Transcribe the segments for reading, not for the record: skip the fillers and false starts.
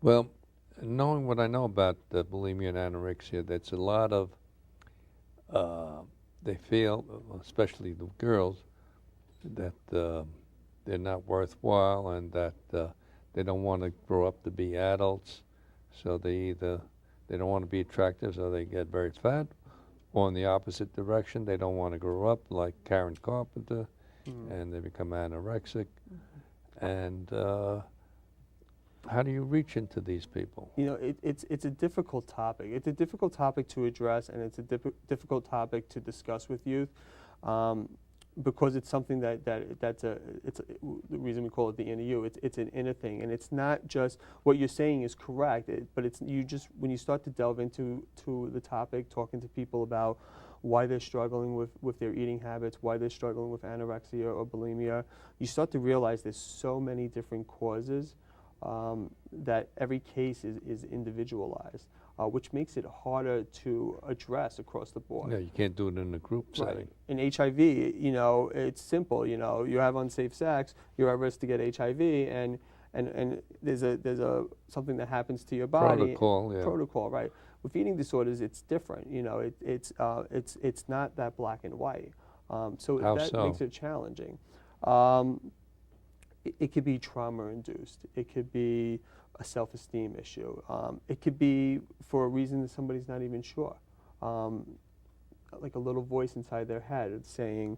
Well, knowing what I know about bulimia and anorexia, that's a lot of, they feel, especially the girls, that they're not worthwhile and that they don't want to grow up to be adults. So they don't want to be attractive, so they get very fat, or in the opposite direction, they don't want to grow up like Karen Carpenter, and they become anorexic. And how do you reach into these people? You know, it's a difficult topic. It's a difficult topic to address, and it's a difficult topic to discuss with youth, because it's something it's the reason we call it the inner you. It's an inner thing, and it's not just what you're saying is correct. But it's when you start to delve into the topic, talking to people about why they're struggling with their eating habits, why they're struggling with anorexia or bulimia, you start to realize there's so many different causes. That every case is individualized, which makes it harder to address across the board. Yeah, you can't do it in a group setting. In HIV, you know, it's simple. You know, you have unsafe sex, you're at risk to get HIV, and there's a something that happens to your body. Protocol, yeah. Protocol, right? With eating disorders, it's different. You know, it's not that black and white. So How that so? makes it challenging. It could be trauma-induced. It could be a self-esteem issue. It could be for a reason that somebody's not even sure. Like a little voice inside their head saying,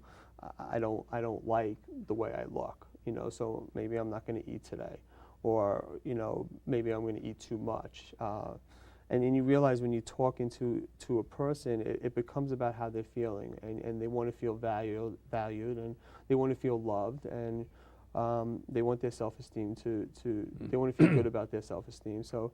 I don't like the way I look, you know, so maybe I'm not going to eat today. Or, you know, maybe I'm going to eat too much. And then you realize when you talk to a person, it becomes about how they're feeling, and they want to feel valued, and they want to feel loved, and they want their self-esteem they want to feel good about their self-esteem. So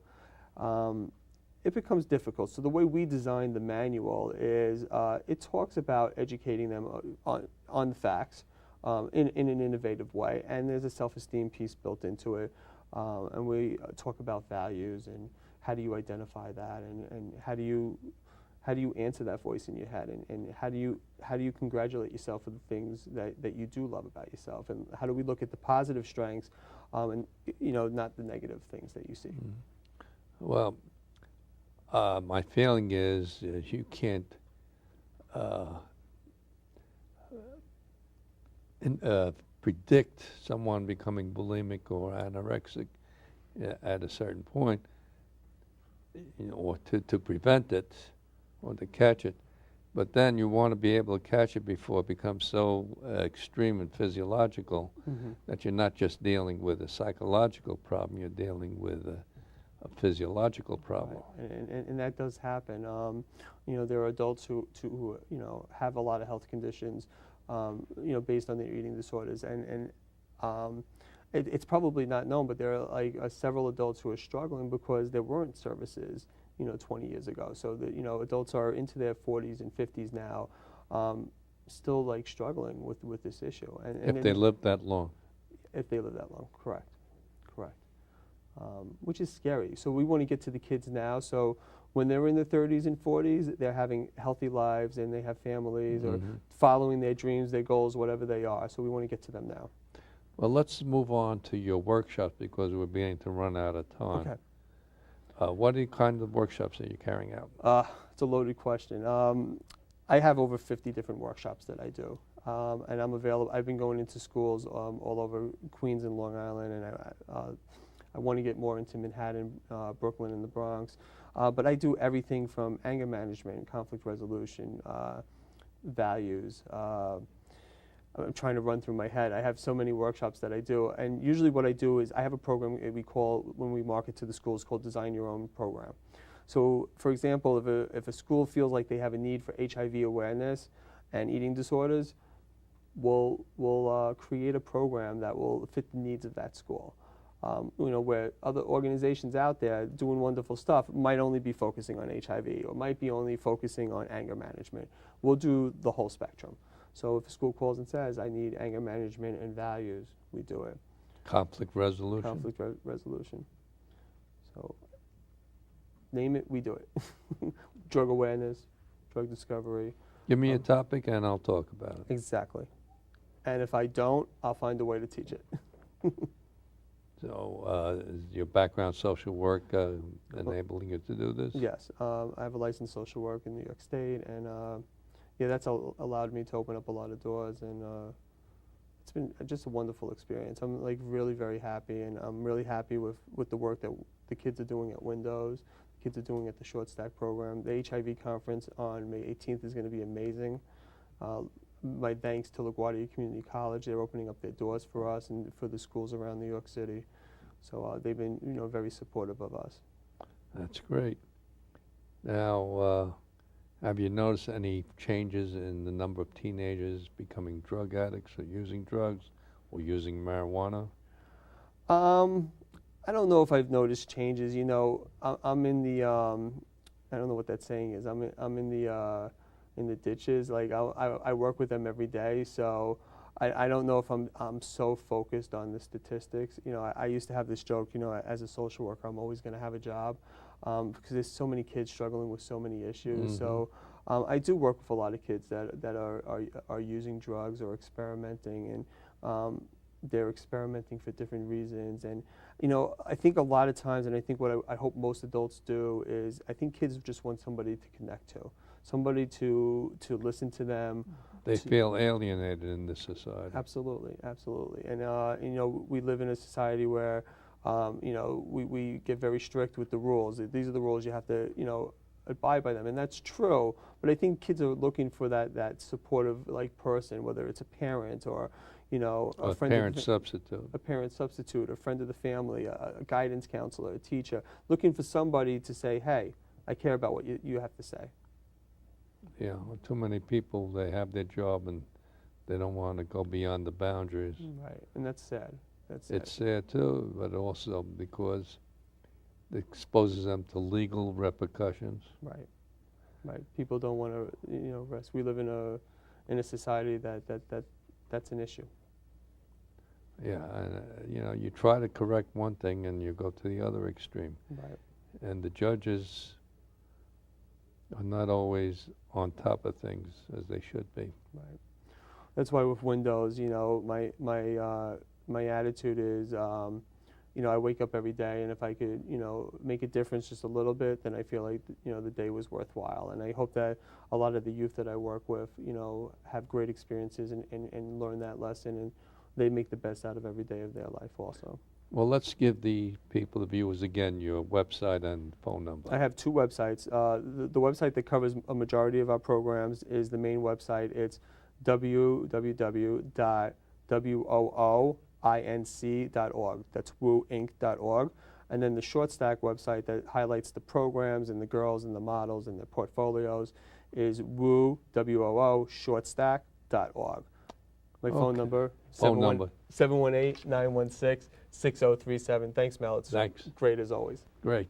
it becomes difficult. So the way we designed the manual is it talks about educating them on the facts in an innovative way, and there's a self-esteem piece built into it, and we talk about values and how do you identify that, and how do you answer that voice in your head, and how do you congratulate yourself for the things that you do love about yourself, and how do we look at the positive strengths, and you know, not the negative things that you see. Well, my feeling is you can't predict someone becoming bulimic or anorexic at a certain point, you know, or to prevent it or to catch it. But then you want to be able to catch it before it becomes so extreme and physiological that you're not just dealing with a psychological problem, you're dealing with a physiological problem. Right. And that does happen. You know, there are adults who you know, have a lot of health conditions, you know, based on their eating disorders, and it's probably not known, but there are like several adults who are struggling because there weren't services, you know, 20 years ago. So that, you know, adults are into their 40s and 50s now, still like struggling with this issue. And if they live that long. If they live that long, correct. Which is scary. So we want to get to the kids now. So when they're in their 30s and 40s, they're having healthy lives and they have families or following their dreams, their goals, whatever they are. So we want to get to them now. Well, let's move on to your workshops because we're beginning to run out of time. Okay. What kind of workshops are you carrying out? It's a loaded question. I have over 50 different workshops that I do, and I'm available. I've been going into schools all over Queens and Long Island, and I want to get more into Manhattan, Brooklyn, and the Bronx. But I do everything from anger management, conflict resolution, values. I'm trying to run through my head. I have so many workshops that I do, and usually what I do is I have a program we call, when we market to the schools, called Design Your Own Program. So, for example, if a school feels like they have a need for HIV awareness and eating disorders, we'll create a program that will fit the needs of that school. You know, where other organizations out there doing wonderful stuff might only be focusing on HIV or might be only focusing on anger management. We'll do the whole spectrum. So if a school calls and says, I need anger management and values, we do it. Conflict resolution? Conflict resolution. So name it, we do it. Drug awareness, drug discovery. Give me a topic and I'll talk about it. Exactly. And if I don't, I'll find a way to teach it. So is your background social work enabling you to do this? Yes, I have a licensed social work in New York State, and yeah, that's allowed me to open up a lot of doors, and it's been just a wonderful experience. I'm like really very happy, and I'm really happy with the work that the kids are doing at Windows, the kids are doing at the Short Stack program. The HIV conference on May 18th is going to be amazing. My thanks to LaGuardia Community College. They're opening up their doors for us and for the schools around New York City. So they've been, very supportive of us. That's great. Now, have you noticed any changes in the number of teenagers becoming drug addicts or using drugs or using marijuana? I don't know if I've noticed changes. I'm in the I don't know what that saying is. I'm in the ditches. Like I work with them every day, so I don't know if I'm so focused on the statistics. I used to have this joke. As a social worker, I'm always going to have a job because there's so many kids struggling with so many issues. Mm-hmm. So I do work with a lot of kids that are using drugs or experimenting, and they're experimenting for different reasons. And I think a lot of times, and I think what I hope most adults do is, I think kids just want somebody to connect to, somebody to listen to them. They feel alienated in this society. Absolutely, absolutely. And we live in a society where we get very strict with the rules. These are the rules, you have to abide by them, and that's true. But I think kids are looking for that supportive person, whether it's a parent or a friend, parent substitute, a friend of the family, a guidance counselor, a teacher, looking for somebody to say, hey, I care about what you have to say. Yeah, well, too many people, they have their job and they don't want to go beyond the boundaries. Right, and that's sad. It's sad too, but also because it exposes them to legal repercussions. Right. People don't want to, rest. We live in a society that's an issue. Yeah, and you try to correct one thing and you go to the other extreme. Right. And the judges are not always on top of things as they should be. Right. That's why with Windows, my attitude is, I wake up every day, and if I could, make a difference just a little bit, then I feel like, the day was worthwhile. And I hope that a lot of the youth that I work with, have great experiences and learn that lesson, and they make the best out of every day of their life also. Well, let's give the people, the viewers, again, your website and phone number. I have two websites. The website that covers a majority of our programs is the main website. It's www.wooinc.org. That's wooinc.org. And then the Short Stack website that highlights the programs and the girls and the models and their portfolios is shortstack.org. My phone number, 718-916-6037. Thanks, Mel. It's Thanks. great as always. Great.